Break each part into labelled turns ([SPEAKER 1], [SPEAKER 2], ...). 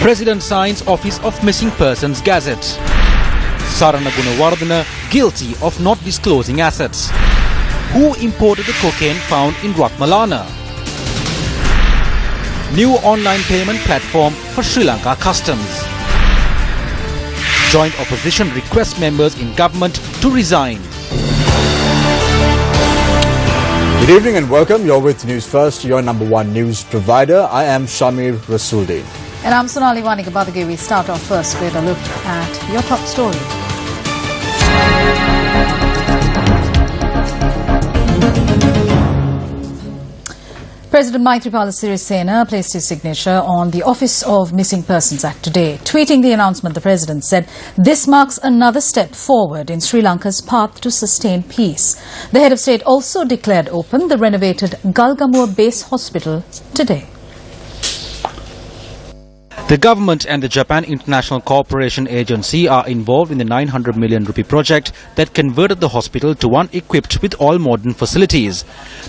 [SPEAKER 1] President signs Office of Missing Persons Gazette. Sarana Gunawardana guilty of not disclosing assets. Who imported the cocaine found in Ratmalana? New online payment platform for Sri Lanka Customs. Joint opposition requests members in government to resign.
[SPEAKER 2] Good evening and welcome. You're with News First, your #1 news provider. I am Shamir Rasuldin.
[SPEAKER 3] And I'm Sonali Wanikabadagi. We start off first with a look at your top story. President Maithripala Sirisena placed his signature on the Office of Missing Persons Act today. Tweeting the announcement, the President said, "This marks another step forward in Sri Lanka's path to sustained peace." The head of state also declared open the renovated Galgamur Base Hospital today.
[SPEAKER 1] The government and the Japan International Cooperation Agency are involved in the 900 million rupee project that converted the hospital to one equipped with all modern facilities.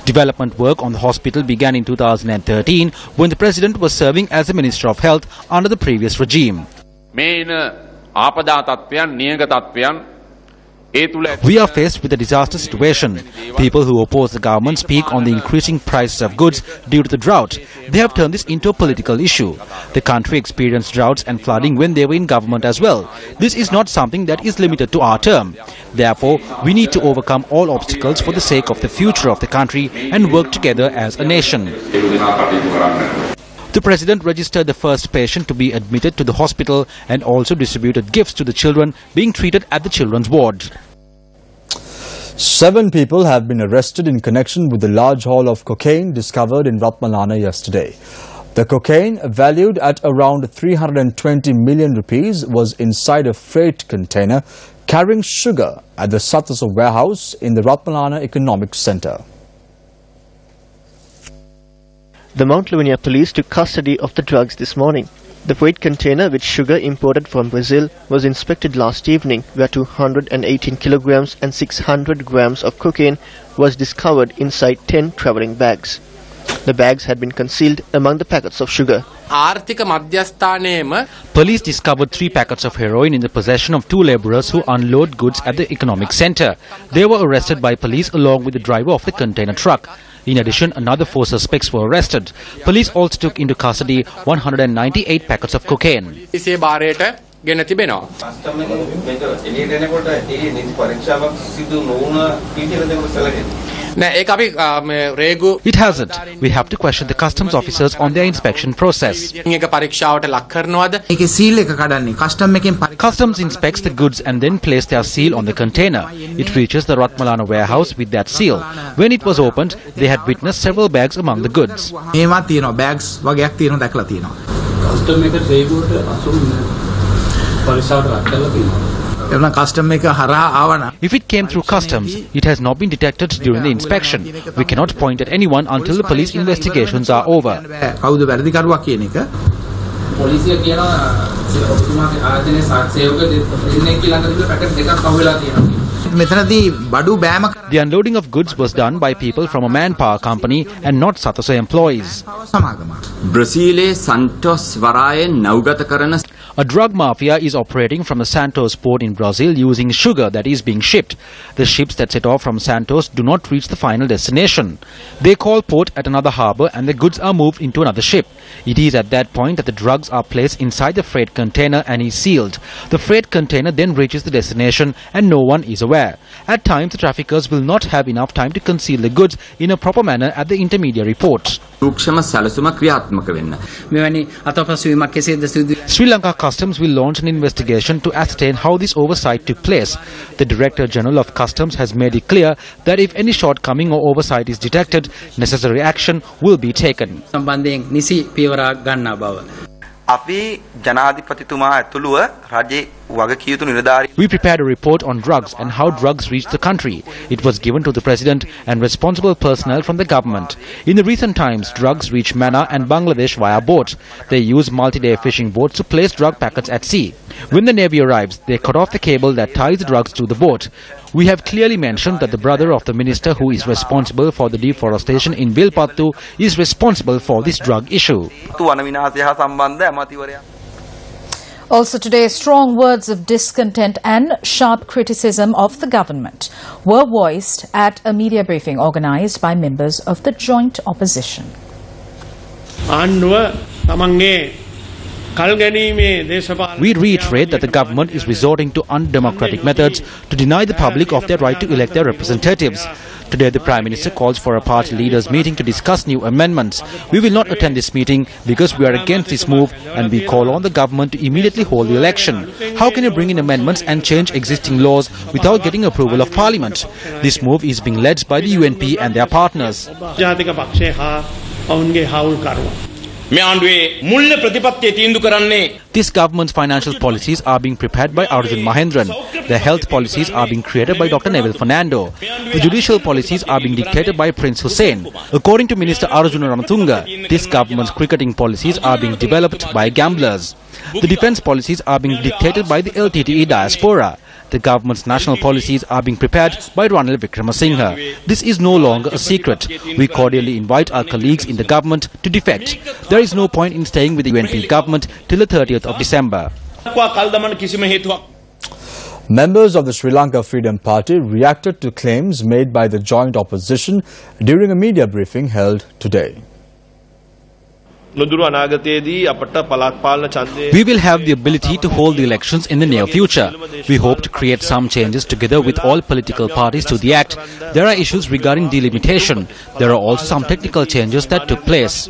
[SPEAKER 1] Development work on the hospital began in 2013 when the president was serving as the Minister of Health under the previous regime. We are faced with a disaster situation. People who oppose the government speak on the increasing prices of goods due to the drought. They have turned this into a political issue. The country experienced droughts and flooding when they were in government as well. This is not something that is limited to our term. Therefore, we need to overcome all obstacles for the sake of the future of the country and work together as a nation. The president registered the first patient to be admitted to the hospital and also distributed gifts to the children being treated at the children's ward.
[SPEAKER 2] 7 people have been arrested in connection with the large haul of cocaine discovered in Ratmalana yesterday. The cocaine, valued at around 320 million rupees, was inside a freight container carrying sugar at the Satasa warehouse in the Ratmalana Economic Centre.
[SPEAKER 4] The Mount Lavinia police took custody of the drugs this morning. The freight container with sugar imported from Brazil was inspected last evening, where 218 kilograms and 600 grams of cocaine was discovered inside 10 travelling bags. The bags had been concealed among the packets of sugar.
[SPEAKER 1] Police discovered 3 packets of heroin in the possession of 2 labourers who unload goods at the economic centre. They were arrested by police along with the driver of the container truck. In addition, another 4 suspects were arrested. Police also took into custody 198 packets of cocaine. It hasn't. We have to question the customs officers on their inspection process. Customs inspects the goods and then place their seal on the container. It reaches the Ratmalana warehouse with that seal. When it was opened, they had witnessed several bags among the goods. If it came through customs, it has not been detected during the inspection. We cannot point at anyone until the police investigations are over. The unloading of goods was done by people from a manpower company and not Satasa employees. A drug mafia is operating from the Santos port in Brazil using sugar that is being shipped. The ships that set off from Santos do not reach the final destination. They call port at another harbour and the goods are moved into another ship. It is at that point that the drugs are placed inside the freight container and is sealed. The freight container then reaches the destination and no one is aware. At times, the traffickers will not have enough time to conceal the goods in a proper manner at the intermediary port. Sri Lanka Customs will launch an investigation to ascertain how this oversight took place. The Director General of Customs has made it clear that if any shortcoming or oversight is detected, necessary action will be taken. We prepared a report on drugs and how drugs reach the country. It was given to the President and responsible personnel from the government. In the recent times, drugs reach Mannar and Bangladesh via boats. They use multi-day fishing boats to place drug packets at sea. When the Navy arrives, they cut off the cable that ties the drugs to the boat. We have clearly mentioned that the brother of the minister who is responsible for the deforestation in Vilpattu is responsible for this drug issue.
[SPEAKER 3] Also today, strong words of discontent and sharp criticism of the government were voiced at a media briefing organised by members of the joint opposition.
[SPEAKER 1] We reiterate that the government is resorting to undemocratic methods to deny the public of their right to elect their representatives. Today, the Prime Minister calls for a party leaders meeting to discuss new amendments. We will not attend this meeting because we are against this move and we call on the government to immediately hold the election. How can you bring in amendments and change existing laws without getting approval of Parliament? This move is being led by the UNP and their partners. This government's financial policies are being prepared by Arjun Mahendran. The health policies are being created by Dr. Neville Fernando. The judicial policies are being dictated by Prince Hussein. According to Minister Arjuna Ramatunga, this government's cricketing policies are being developed by gamblers. The defence policies are being dictated by the LTTE diaspora. The government's national policies are being prepared by Ranil Wickremesinghe. This is no longer a secret. We cordially invite our colleagues in the government to defect. There is no point in staying with the UNP government till the 30th of December.
[SPEAKER 2] Members of the Sri Lanka Freedom Party reacted to claims made by the joint opposition during a media briefing held today.
[SPEAKER 1] We will have the ability to hold the elections in the near future. We hope to create some changes together with all political parties to the Act. There are issues regarding delimitation. There are also some technical changes that took place.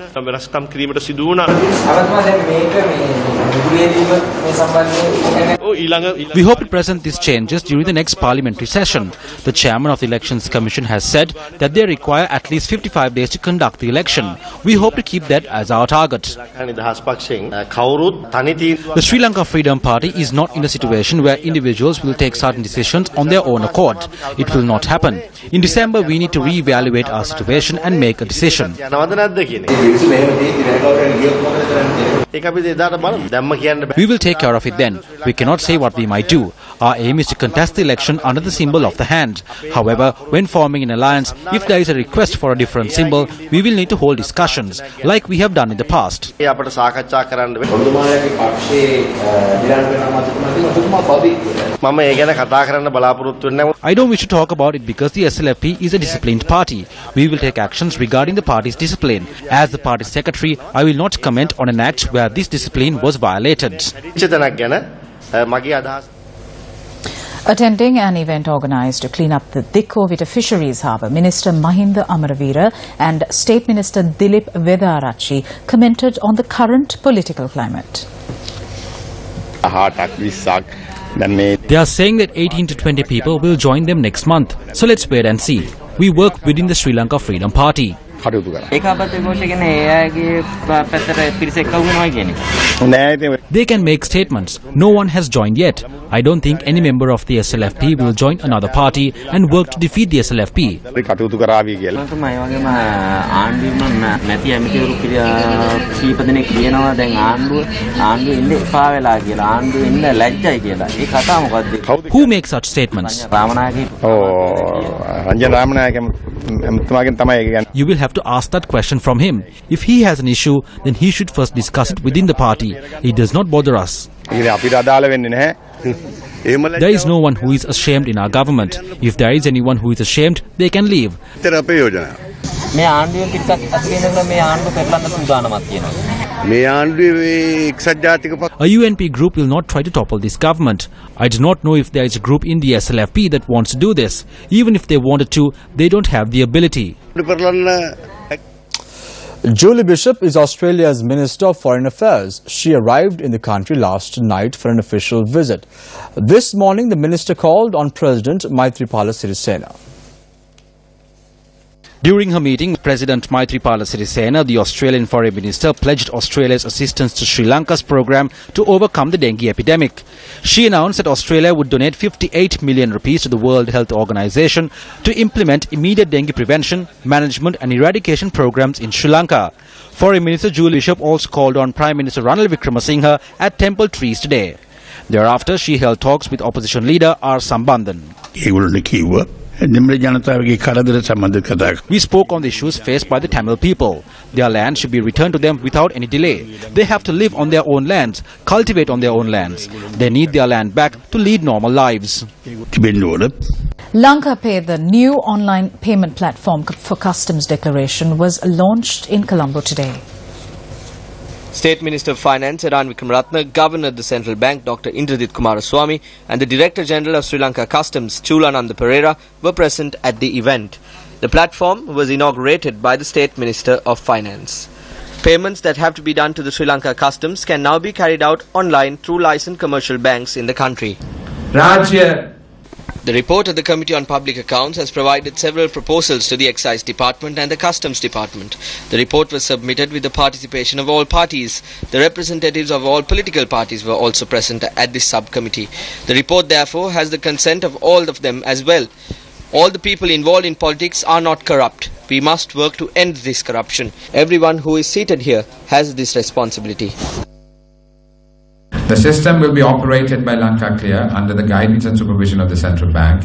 [SPEAKER 1] We hope to present these changes during the next parliamentary session. The chairman of the Elections Commission has said that they require at least 55 days to conduct the election. We hope to keep that as our target. The Sri Lanka Freedom Party is not in a situation where individuals will take certain decisions on their own accord. It will not happen. In December, we need to re-evaluate our situation and make a decision. We will take care of it then. We cannot say what we might do. Our aim is to contest the election under the symbol of the hand. However, when forming an alliance, if there is a request for a different symbol, we will need to hold discussions, like we have done in the past. I don't wish to talk about it because the SLFP is a disciplined party. We will take actions regarding the party's discipline. As the party secretary, I will not comment on an act where this discipline was violated.
[SPEAKER 3] Attending an event organised to clean up the Dikkovita Fisheries Harbour, Minister Mahinda Amaraveera and State Minister Dilip Vedarachi commented on the current political climate.
[SPEAKER 1] They are saying that 18 to 20 people will join them next month. So let's wait and see. We work within the Sri Lanka Freedom Party. They can make statements. No one has joined yet. I don't think any member of the SLFP will join another party and work to defeat the SLFP. Who makes such statements? You will have to ask that question from him. If he has an issue, then he should first discuss it within the party. It does not bother us. There is no one who is ashamed in our government. If there is anyone who is ashamed, they can leave. A UNP group will not try to topple this government. I do not know if there is a group in the SLFP that wants to do this. Even if they wanted to, they don't have the ability.
[SPEAKER 2] Julie Bishop is Australia's Minister of Foreign Affairs. She arrived in the country last night for an official visit. This morning, the minister called on President Maithripala Sirisena.
[SPEAKER 1] During her meeting with President Maithripala Sirisena, the Australian Foreign Minister pledged Australia's assistance to Sri Lanka's program to overcome the dengue epidemic. She announced that Australia would donate 58 million rupees to the World Health Organization to implement immediate dengue prevention, management and eradication programs in Sri Lanka. Foreign Minister Julie Bishop also called on Prime Minister Ranil Wickremesinghe at Temple Trees today. Thereafter, she held talks with opposition leader R. Sambandhan. We spoke on the issues faced by the Tamil people. Their land should be returned to them without any delay. They have to live on their own lands, cultivate on their own lands. They need their land back to lead normal lives.
[SPEAKER 3] Lanka Pay, the new online payment platform for customs declaration, was launched in Colombo today.
[SPEAKER 5] State Minister of Finance Ranil Wickramaratne, Governor of the Central Bank Dr. Indradit Kumaraswamy and the Director General of Sri Lanka Customs Chulananda Pereira were present at the event. The platform was inaugurated by the State Minister of Finance. Payments that have to be done to the Sri Lanka Customs can now be carried out online through licensed commercial banks in the country. The report of the Committee on Public Accounts has provided several proposals to the Excise Department and the Customs Department. The report was submitted with the participation of all parties. The representatives of all political parties were also present at this subcommittee. The report therefore has the consent of all of them as well. All the people involved in politics are not corrupt. We must work to end this corruption. Everyone who is seated here has this responsibility.
[SPEAKER 6] The system will be operated by Lanka Clear under the guidance and supervision of the Central Bank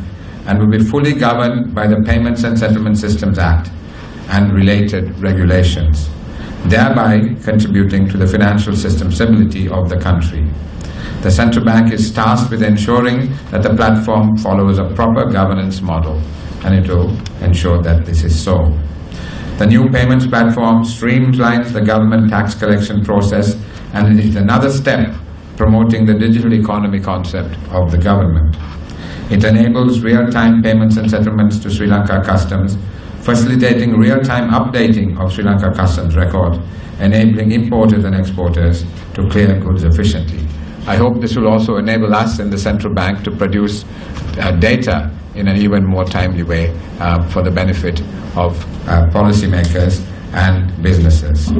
[SPEAKER 6] and will be fully governed by the Payments and Settlement Systems Act and related regulations, thereby contributing to the financial system stability of the country. The Central Bank is tasked with ensuring that the platform follows a proper governance model, and it will ensure that this is so. The new payments platform streamlines the government tax collection process, and it is another step promoting the digital economy concept of the government. It enables real-time payments and settlements to Sri Lanka Customs, facilitating real-time updating of Sri Lanka Customs record, enabling importers and exporters to clear goods efficiently. I hope this will also enable us in the Central Bank to produce data in an even more timely way for the benefit of policymakers and businesses.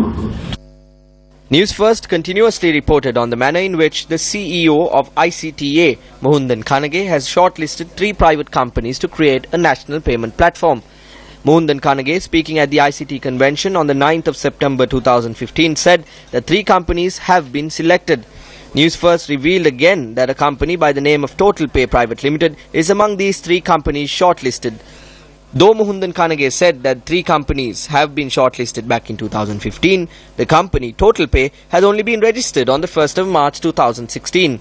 [SPEAKER 5] Newsfirst continuously reported on the manner in which the CEO of ICTA, Mohandan Kanage, has shortlisted 3 private companies to create a national payment platform. Mohandan Kanage, speaking at the ICT convention on the 9th of September 2015, said that 3 companies have been selected. Newsfirst revealed again that a company by the name of Total Pay Private Limited is among these 3 companies shortlisted. Though Mohandan Kanage said that 3 companies have been shortlisted back in 2015, the company Total Pay had only been registered on the 1st of March 2016.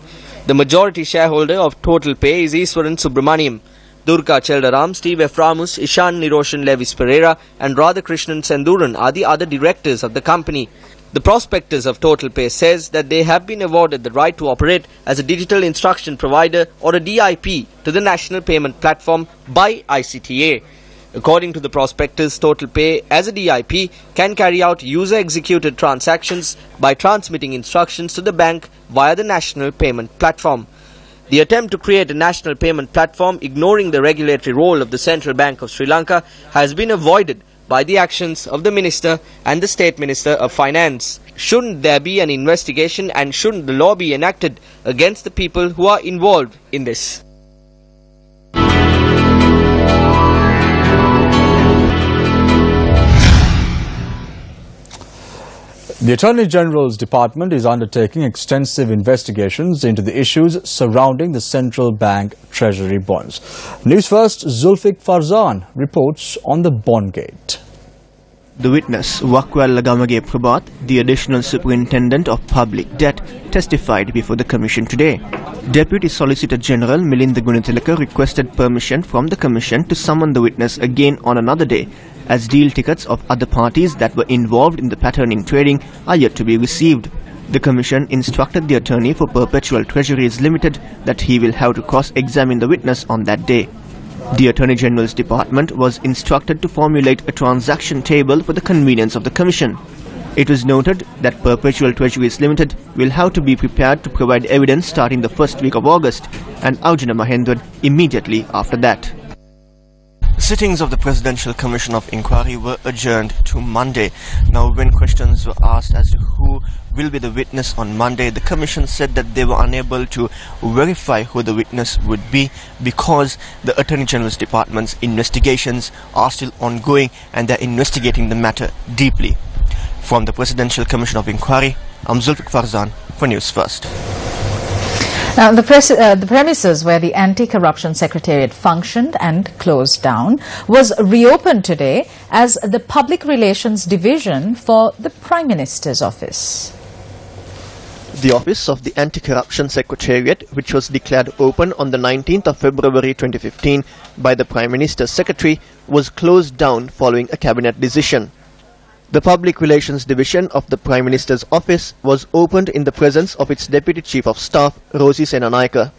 [SPEAKER 5] The majority shareholder of Total Pay is Iswaran Subramaniam. Durga Cheldaram, Steve Eframus, Ishan Niroshan Levis Pereira and Radhakrishnan Senduran are the other directors of the company. The prospectus of Total Pay says that they have been awarded the right to operate as a digital instruction provider or a DIP to the national payment platform by ICTA. According to the prospectus, Total Pay as a DIP can carry out user-executed transactions by transmitting instructions to the bank via the national payment platform. The attempt to create a national payment platform ignoring the regulatory role of the Central Bank of Sri Lanka has been avoided by the actions of the Minister and the State Minister of Finance. Shouldn't there be an investigation and shouldn't the law be enacted against the people who are involved in this?
[SPEAKER 2] The Attorney General's Department is undertaking extensive investigations into the issues surrounding the Central Bank Treasury bonds. Newsfirst Zulfiq Farzan reports on the Bondgate.
[SPEAKER 4] The witness, Wakwala Gamage Prabhat, the Additional Superintendent of Public Debt, testified before the Commission today. Deputy Solicitor General Milinda Gunatilaka requested permission from the Commission to summon the witness again on another day, as deal tickets of other parties that were involved in the patterning trading are yet to be received. The Commission instructed the attorney for Perpetual Treasuries Limited that he will have to cross-examine the witness on that day. The Attorney General's Department was instructed to formulate a transaction table for the convenience of the Commission. It was noted that Perpetual Treasuries Limited will have to be prepared to provide evidence starting the first week of August and Arjuna Mahendran immediately after that. Sittings of the Presidential Commission of Inquiry were adjourned to Monday. Now, when questions were asked as to who will be the witness on Monday, the Commission said that they were unable to verify who the witness would be because the Attorney General's Department's investigations are still ongoing and they're investigating the matter deeply. From the Presidential Commission of Inquiry, I'm Zulfiq Farzan for News First.
[SPEAKER 3] Now, the premises where the Anti-Corruption Secretariat functioned and closed down was reopened today as the Public Relations Division for the Prime Minister's office.
[SPEAKER 4] The office of the Anti-Corruption Secretariat, which was declared open on the 19th of February 2015 by the Prime Minister's Secretary, was closed down following a cabinet decision. The Public Relations Division of the Prime Minister's office was opened in the presence of its Deputy Chief of Staff, Rosie Senanayaka.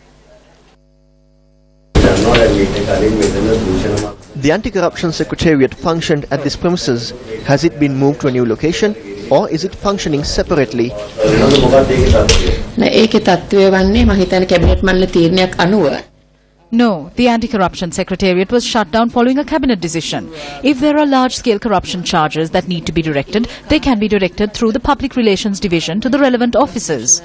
[SPEAKER 4] The Anti-Corruption Secretariat functioned at this premises. Has it been moved to a new location, or is it functioning separately?
[SPEAKER 3] No, the Anti-Corruption Secretariat was shut down following a cabinet decision. If there are large-scale corruption charges that need to be directed, they can be directed through the Public Relations Division to the relevant officers.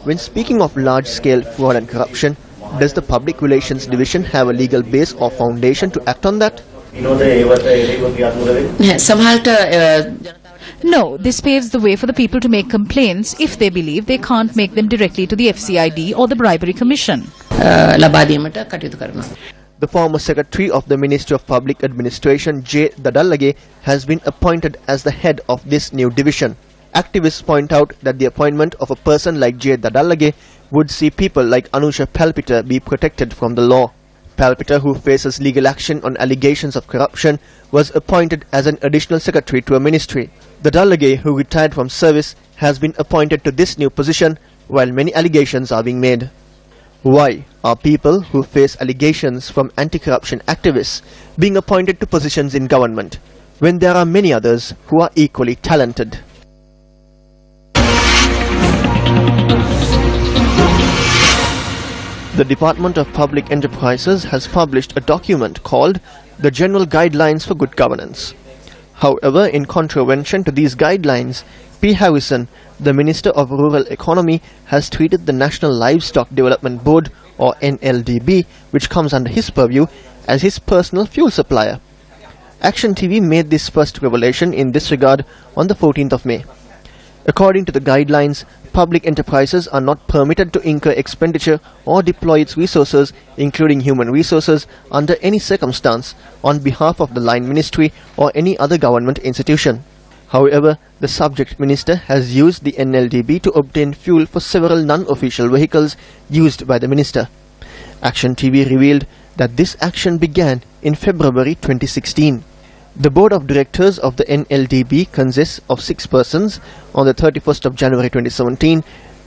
[SPEAKER 4] When speaking of large-scale fraud and corruption, does the Public Relations Division have a legal base or foundation to act on that?
[SPEAKER 3] No, this paves the way for the people to make complaints if they believe they can't make them directly to the FCID or the Bribery Commission.
[SPEAKER 4] The former Secretary of the Ministry of Public Administration, J. Dadallage, has been appointed as the head of this new division. Activists point out that the appointment of a person like J. Dadallage would see people like Anusha Palpita be protected from the law. Palpita, who faces legal action on allegations of corruption, was appointed as an additional secretary to a ministry. Dadallage, who retired from service, has been appointed to this new position while many allegations are being made. Why are people who face allegations from anti-corruption activists being appointed to positions in government when there are many others who are equally talented? The Department of Public Enterprises has published a document called the General Guidelines for Good Governance. However, in contravention to these guidelines, P. Harrison, the Minister of Rural Economy, has treated the National Livestock Development Board, or NLDB, which comes under his purview, as his personal fuel supplier. Action TV made this first revelation in this regard on the 14th of May. According to the guidelines, public enterprises are not permitted to incur expenditure or deploy its resources, including human resources, under any circumstance on behalf of the line ministry or any other government institution. However, the subject minister has used the NLDB to obtain fuel for several non-official vehicles used by the minister. Action TV revealed that this action began in February 2016. The board of directors of the NLDB consists of 6 persons. On the 31st of January 2017,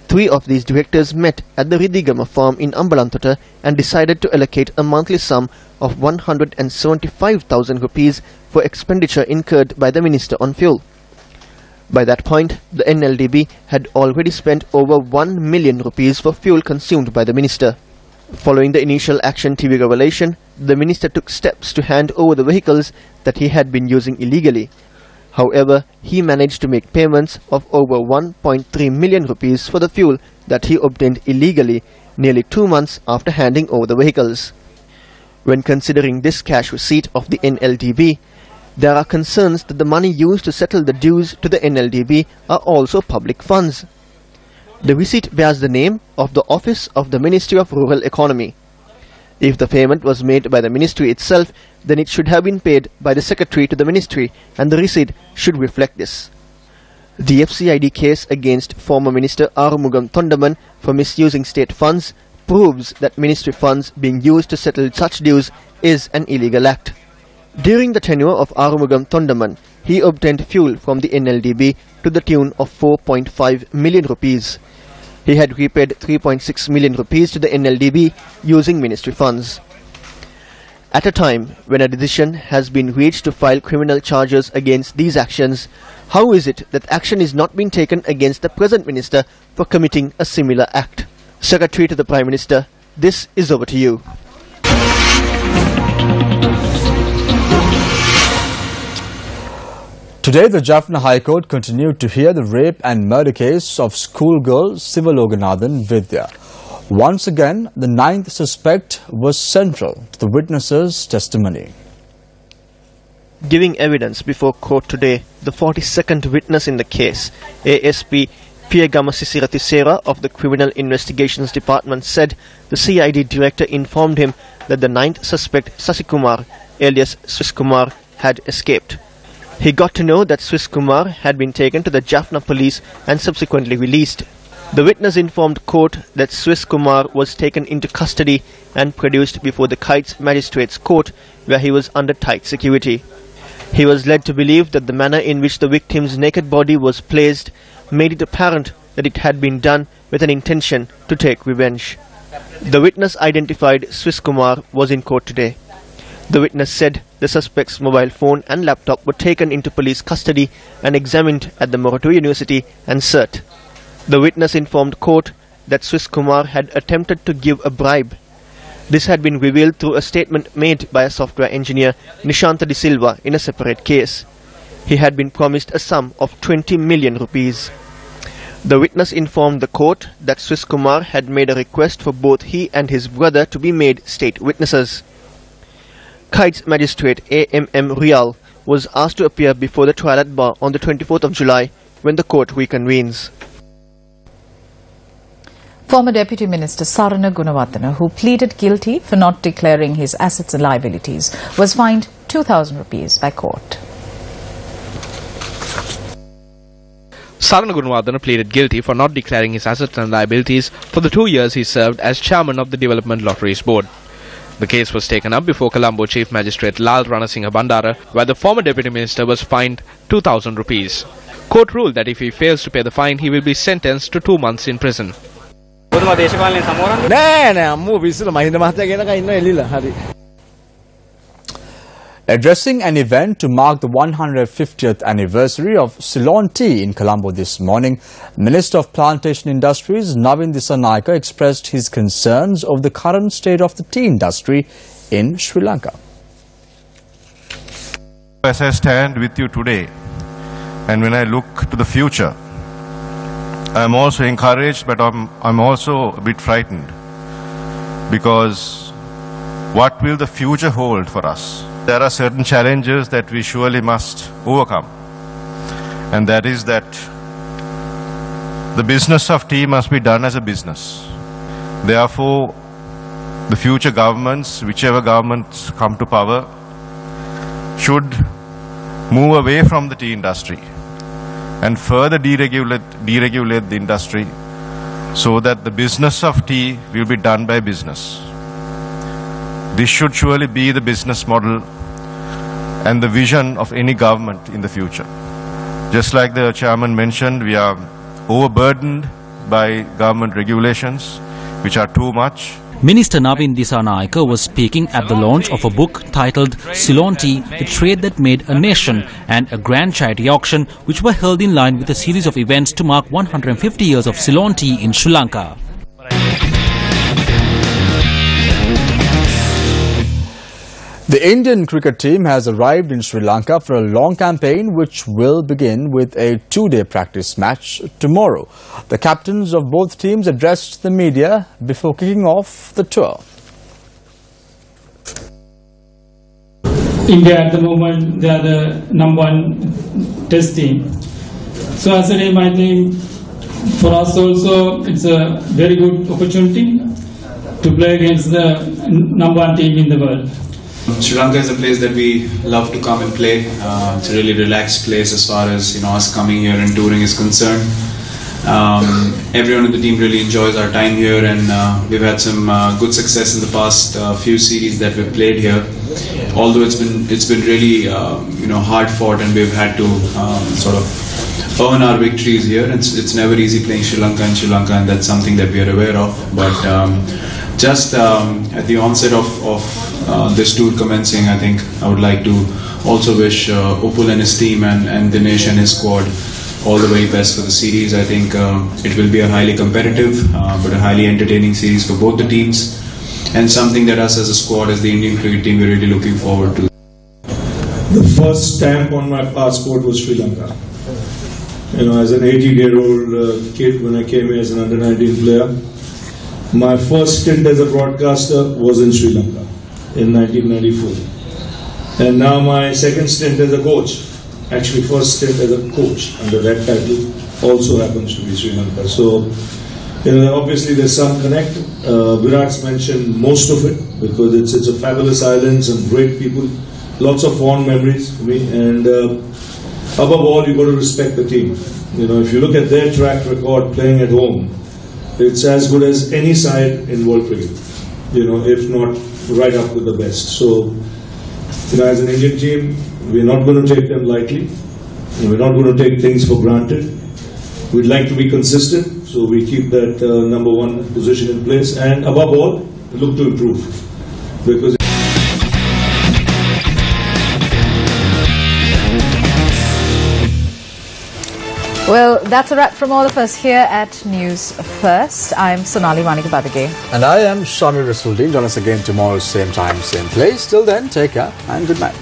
[SPEAKER 4] 3 of these directors met at the Ridigama farm in Ambalantota and decided to allocate a monthly sum of 175,000 rupees for expenditure incurred by the minister on fuel. By that point, the NLDB had already spent over 1 million rupees for fuel consumed by the minister. Following the initial Action TV revelation, the minister took steps to hand over the vehicles that he had been using illegally. However, he managed to make payments of over 1.3 million rupees for the fuel that he obtained illegally nearly 2 months after handing over the vehicles. When considering this cash receipt of the NLDB, there are concerns that the money used to settle the dues to the NLDB are also public funds. The receipt bears the name of the Office of the Ministry of Rural Economy. If the payment was made by the ministry itself, then it should have been paid by the secretary to the ministry, and the receipt should reflect this. The FCID case against former Minister Arumugam Thondaman for misusing state funds proves that ministry funds being used to settle such dues is an illegal act. During the tenure of Arumugam Thondaman, he obtained fuel from the NLDB to the tune of 4.5 million rupees. He had repaid 3.6 million rupees to the NLDB using ministry funds. At a time when a decision has been reached to file criminal charges against these actions, how is it that action is not being taken against the present minister for committing a similar act? Secretary to the Prime Minister, this is over to you.
[SPEAKER 2] Today, the Jaffna High Court continued to hear the rape and murder case of schoolgirl Sivaloganathan Vidya. Once again, the 9th suspect was central to the witness's testimony.
[SPEAKER 4] Giving evidence before court today, the 42nd witness in the case, ASP Piagama Sisiratisera of the Criminal Investigations Department, said the CID director informed him that the 9th suspect Sasikumar, alias Swiss Kumar, had escaped. He got to know that Swiss Kumar had been taken to the Jaffna police and subsequently released. The witness informed court that Swiss Kumar was taken into custody and produced before the Kites Magistrates Court, where he was under tight security. He was led to believe that the manner in which the victim's naked body was placed made it apparent that it had been done with an intention to take revenge. The witness identified Swiss Kumar was in court today. The witness said the suspect's mobile phone and laptop were taken into police custody and examined at the Moratuwa University and CERT. The witness informed court that Swiss Kumar had attempted to give a bribe. This had been revealed through a statement made by a software engineer, Nishanta De Silva, in a separate case. He had been promised a sum of 20 million rupees. The witness informed the court that Swiss Kumar had made a request for both he and his brother to be made state witnesses. Kites Magistrate A.M.M. Rial was asked to appear before the trial at bar on the 24th of July when the court reconvenes.
[SPEAKER 3] Former Deputy Minister Sarana Gunawardena, who pleaded guilty for not declaring his assets and liabilities, was fined 2,000 rupees by court.
[SPEAKER 7] Sarana Gunawardena pleaded guilty for not declaring his assets and liabilities for the 2 years he served as chairman of the Development Lotteries Board. The case was taken up before Colombo Chief Magistrate Lal Ranasinghe Bandara, where the former Deputy Minister was fined 2,000 rupees. Court ruled that if he fails to pay the fine, he will be sentenced to 2 months in prison.
[SPEAKER 2] Addressing an event to mark the 150th anniversary of Ceylon tea in Colombo this morning, Minister of Plantation Industries Navin Dissanayake expressed his concerns over the current state of the tea industry in Sri Lanka.
[SPEAKER 8] As I stand with you today, and when I look to the future, I'm also encouraged, but I'm also a bit frightened, because what will the future hold for us? There are certain challenges that we surely must overcome, and that is that the business of tea must be done as a business. Therefore, the future governments, whichever governments come to power, should move away from the tea industry and further deregulate the industry so that the business of tea will be done by business. This should surely be the business model and the vision of any government in the future. Just like the chairman mentioned, we are overburdened by government regulations, which are too much.
[SPEAKER 1] Minister Navin Dissanayake was speaking at the launch of a book titled Ceylon Tea, The Trade That Made a Nation, and a grand charity auction, which were held in line with a series of events to mark 150 years of Ceylon tea in Sri Lanka.
[SPEAKER 2] The Indian cricket team has arrived in Sri Lanka for a long campaign which will begin with a 2-day practice match tomorrow. The captains of both teams addressed the media before kicking off the tour.
[SPEAKER 9] India at the moment, they are the #1 test team. So as a team, I think for us also it's a very good opportunity to play against the #1 team in the world.
[SPEAKER 10] Sri Lanka is a place that we love to come and play. It's a really relaxed place as far as us coming here and touring is concerned. Everyone in the team really enjoys our time here, and we've had some good success in the past few series that we've played here. Although it's been really hard fought, and we've had to sort of earn our victories here. It's never easy playing Sri Lanka, and that's something that we are aware of. But just at the onset of this tour commencing, I think I would like to also wish Upul and his team and Dinesh and his squad all the very best for the series. I think it will be a highly competitive but a highly entertaining series for both the teams, and something that us as a squad, as the Indian cricket team, we're really looking forward to.
[SPEAKER 11] The first stamp on my passport was Sri Lanka. As an 18-year-old kid, when I came here as an under-19 player, my first stint as a broadcaster was in Sri Lanka in 1994. And now my second stint as a coach, actually first stint as a coach under that title, also happens to be Sri Lanka. So, obviously there's some connect. Virat's mentioned most of it because it's a fabulous island, some great people, lots of fond memories for me, and above all, you've got to respect the team. If you look at their track record playing at home, it's as good as any side in world cricket, if not right up with the best. So, as an Indian team, we're not going to take them lightly. We're not going to take things for granted. We'd like to be consistent, so we keep that number one position in place, and above all, look to improve. Because
[SPEAKER 3] well, that's a wrap from all of us here at News First. I'm Sonali Manikabadage.
[SPEAKER 2] And I am Shamir Rasuldin. Join us again tomorrow, same time, same place. Till then, take care and good night.